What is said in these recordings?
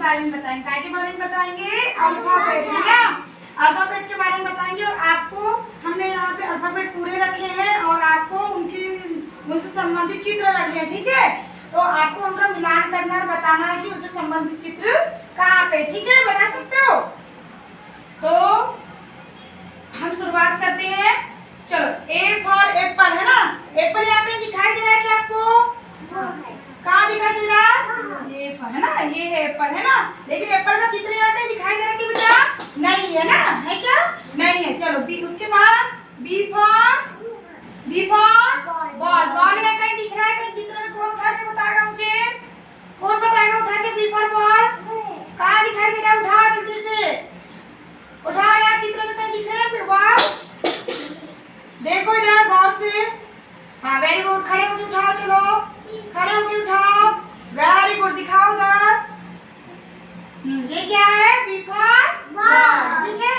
बारे में बताएंगे। काय के बारे में बताएंगे? अल्फाबेट, है ना। अल्फाबेट के बारे में बताएंगे और आपको हमने यहाँ पे अल्फाबेट पूरे रखे हैं और आपको उनसे संबंधित चित्र रखे हैं, ठीक है। तो आपको उनका मिलान करना है, बताना है कि उनसे संबंधित चित्र कहाँ पे, ठीक है, बता सकते हो। तो हम शुरुआत करते हैं। चलो, ए फॉर एप्पल, है ना। एप्पल यहाँ पे दिखाई दे रहा है क्या आपको? कहाँ दिखाई दे रहा है? ये है ना, ये है एप्पल, है ना। लेकिन एप्पल का चित्र यहाँ पे दिखाई दे रहा है कि बेटा? नहीं है ना, है क्या? नहीं है। चलो बी, उसके बाद बी फॉर बॉल। बॉल यहाँ कहीं दिख रहा है? कहीं चित्र में? कौन उठा के बताएगा मुझे? कौन बताएगा उठा के? बी फॉर बॉल कहाँ दिखाई दे रहा है? उठा जल्दी से, उठाओ। यहाँ चित्र में कहीं दिख रहा है? फिर बॉल देखो इधर गौर से। हाँ, वेरी गुड। खड़े होकर उठाओ, चलो खड़े होकर उठाओ। वेरी गुड, दिखाओ उधर। ये क्या है? बी फॉर बॉल, ठीक है।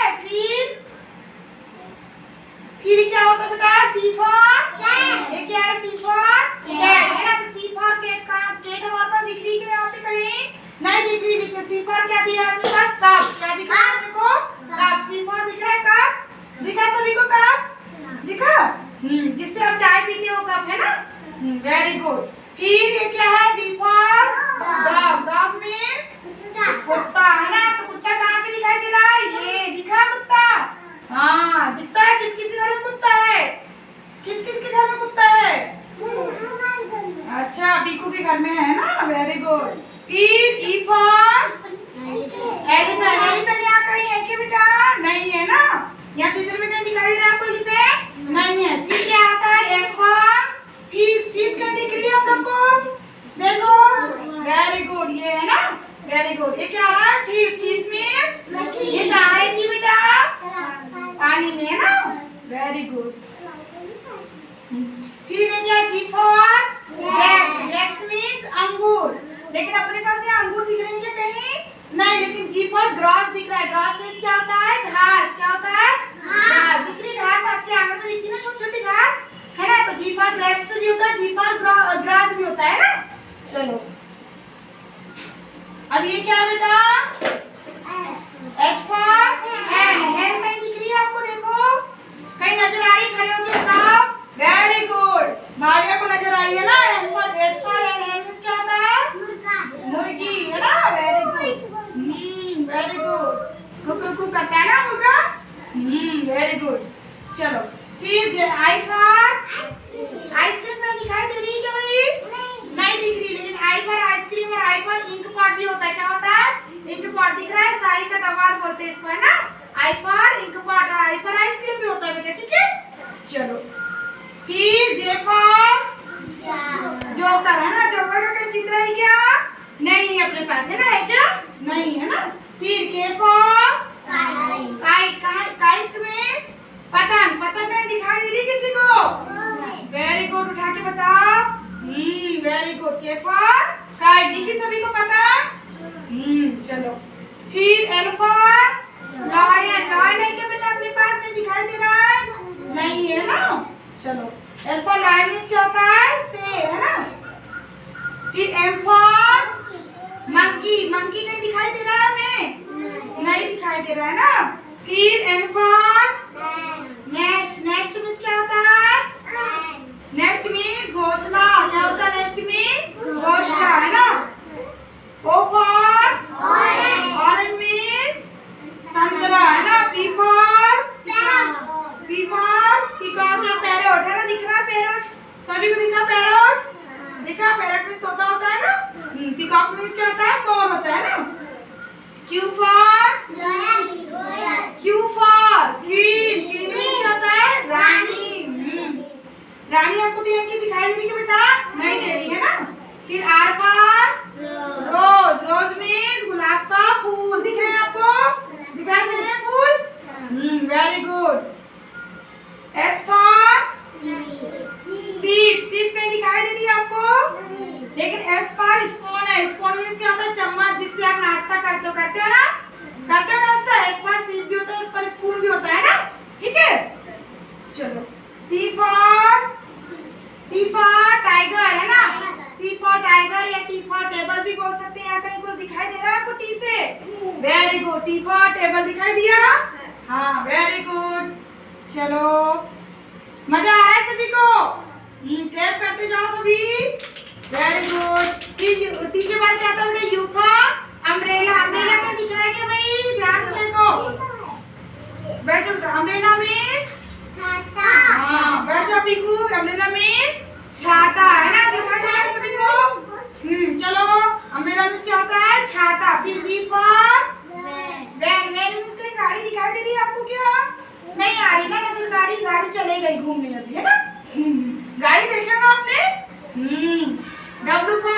फिर क्या होता है बेटा? सी फॉर कैट। ये क्या है? सी फॉर कैट, है ना। तो सी फॉर कैट का कैट हमारे पास दिख रही है यहाँ पे? कहीं नहीं दिख रही। लेकिन सी फॉर क्या दिया है अपने पास? कप। क्या दिख रहा है अपने को? कप। सी फॉर दिख रहा है कप? दिखा सभी को कप? दिखा? जिससे आप चाय पीते हो कप, है ना। Very good. फिर ये क्या है? D for dog. Dog means कुत्ता, है ना। तो कुत्ता कहाँ पे दिखाई दे रहा है? ये दिखा कुत्ता? हाँ, दिखता है। किस किस के घर में कुत्ता है? किस किस के घर में कुत्ता है? अच्छा, पीकू के घर में है ना। Very good. फिर ई फॉर एलिफेंट। एलिफेंट यहाँ कहीं है क्या बेटा? नहीं है ना। यहाँ चित्र में कहीं दिखाई दे रहा है आपको एलिफेंट? नहीं है। फिर क्या आता है? F for fish. फिश कहीं दिख रही है आप लोग को? देखो, वेरी गुड, ये है ना। Very good. ये क्या है? फिश। फिश मीन्स ये कहाँ रहती है बेटा? पानी में, है ना। Very good. फिर ये क्या? जी फॉर ग्रेप्स। ग्रेप्स मीन्स अंगूर। लेकिन अपने पास ये अंगूर दिख रहे हैं क्या कहीं? नहीं। लेकिन जी फॉर ग्रास दिख रहा है। ग्रास मीन्स क्या होता है? घास। क्या होता है? घास। दिख रही घास आपके आंगन में दिखती है ना, छोटी छोटी घास, है ना। तो जी फॉर ग्रेप्स भी होता है, जी फॉर ग्रास भी होता है ना। चलो, अब ये क्या है बेटा? H for hand. हैंड कहीं दिख रही है आपको? देखो कहीं नजर आ रही? खड़े होकर बताओ। वेरी गुड, भाग्य को नजर आई है ना। Hand for H for hand. Hand means क्या होता है? मुर्गी, है ना। Very good, very good. कुकू करता है ना मुर्गा। Very good. चलो, फिर आई फॉर आइसक्रीम में दिखाई दे रही है क्या भाई? नहीं दिख रही। लेकिन आई फॉर आइसक्रीम और आई फॉर इंक पॉट भी होता है। क्या होता है? इंक पॉट दिख रहा है। सारी का दवार बोलते हैं इसको, है ना। आई फॉर इंक पॉट और आई फॉर आइसक्रीम भी होता है बेटा, ठीक है। चलो, फिर जे फॉर जोकर, है ना। जोकर का कोई चित्र है क्या? नहीं है अपने पास, है ना। है क्या? नहीं है ना। फिर के फॉर काइट। काइट मींस पतंग। पतंग कहीं दिखाई दे रही किसी को? वेरी गुड, उठा के बताओ। Very good. के फॉर काइट। दिखी सभी को पतंग? चलो, फिर एल फॉर लॉयन। लॉयन है क्या बेटा अपने पास? नहीं दिखाई दे रहा है? नहीं है ना। चलो, एल फॉर लॉयन मींस क्या होता है? शेर, है ना। फिर एम फॉर मंकी। मंकी कहीं दिखाई दे रहा है हमें? नहीं दिखाई दे रहा है ना। फिर N for nest. Nest means क्या होता है? नेस्ट मींस घोंसला। क्या होता है नेस्ट मींस? घोंसला, है ना। ओ फॉर ऑरेंज मींस संतरा, है ना। पी फॉर पीकॉक या पैरोट, है ना। दिख रहा है पैरोट? सभी को दिखा पैरोट? दिखा? पैरोट मींस तोता होता है ना। पीकॉक मींस क्या होता है? मोर होता है ना। Q for queen. Queen means क्या होता है? रानी। रानी आपको दिखाई दे रही है बेटा? नहीं दे रही, है ना। फिर R for rose. Rose means गुलाब का फूल। दिख रहे हैं आपको? दिखाई दे रहे हैं फूल? Very good. एस फॉर सीप। सीप कहीं दिखाई दे रही है आपको? लेकिन एस फॉर स्पून है। स्पून मींस क्या होता है? चम्मच, जिससे आप नाश्ता करते हो ना। करते हो नाश्ता। एस फॉर सीप भी होता है, एस फॉर स्पून भी होता है ना, ठीक है। चलो, टी फॉर टाइगर, है ना। टी फॉर टाइगर या फॉर टेबल भी बोल सकते हैं। यहाँ कहीं कुछ दिखाई दे रहा है आपको टी से? Very good, T for table दिखाई दिया? हाँ, वेरी गुड। चलो, मजा आ रहा है सभी को? क्लैप करते जाओ सभी। Very good. टी के बाद क्या था बेटा? You for umbrella. अम्ब्रेला क्या दिख रहा है क्या भाई? ध्यान से देखो। बैठ जाओ। अम्ब्रेला मीन्स छाता। हाँ, बैठ जाओ पीकू। अम्ब्रेला मीन्स छाता, है ना? दिखाई दे रहा है सभी को? चलो, अम्ब्रेला मीन्स क्या होता है? छाता। फिर V for van. Van means कहीं गाड़ी दिखाई दे रही है आपको क्या? नहीं आ रही ना नजर? गाड़ी चले गई घूमने लगी, है ना? गाड़ी देखा ना आपने? W for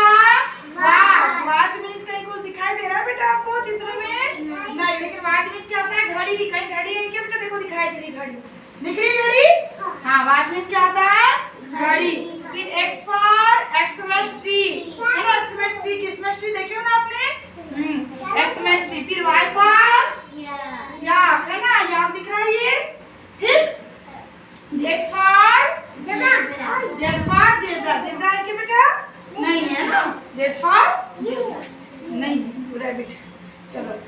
watch. Watch means कहीं कुछ दिखाई दे रहा है बेटा आपको चित्र में? नहीं, लेकिन वॉच मीन्स क्या होता है? घड़ी। कहीं घड़ी है क्या बेटा? देखो दिखाई दे रही घड़ी। दिख रही घड़ी? हाँ, वॉच मीन्स क्या होता है? घड़ी। फिर एक्स फॉर एक्समस ट्री, है ना? एक्समस ट्री, क्रिसमस ट्री देखे हो ना आपने? Xmas tree. फिर वाई फॉर याक, है ना? याक दिख रहा है ये। ठीक। Z for zebra. जेब्रा है क्या बेटा? नहीं है ना? जेड फॉर नहीं, रैबिट। चलो।